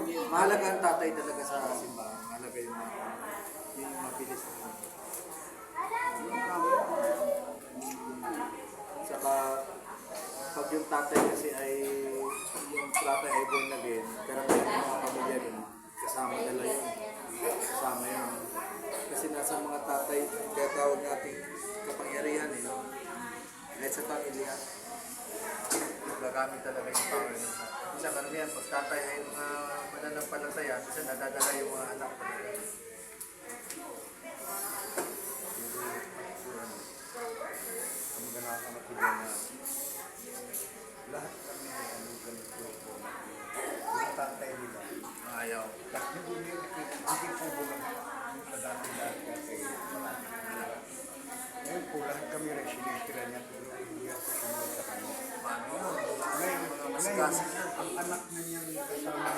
Mahalaga ang tatay talaga sa simbahan. Mahalaga yung mabilis. Saka, pag yung tatay kasi ay, yung tatay ay born again, pero may mga pamilya rin, kasama nila yun. Kasama yun. Kasi nasa mga tatay, kaya tawag natin kapangyarihan eh. Kahit sa pamilya, gagamit talaga yung power ng tatay. Isa karamihan, pag tatay ay mga mananampalataya, kasi nadadala yung mga anak talaga. Kami ganaan sa makibyan na lahat kami ay anong ganito po. Yung tatay nila, ayaw. Hindi po lang sa dati-dati kasi ngayon po lahat kami rin sinistira niya pero hindi ako sumunod sa kanya. Ngayon, ang anak na niyang kasama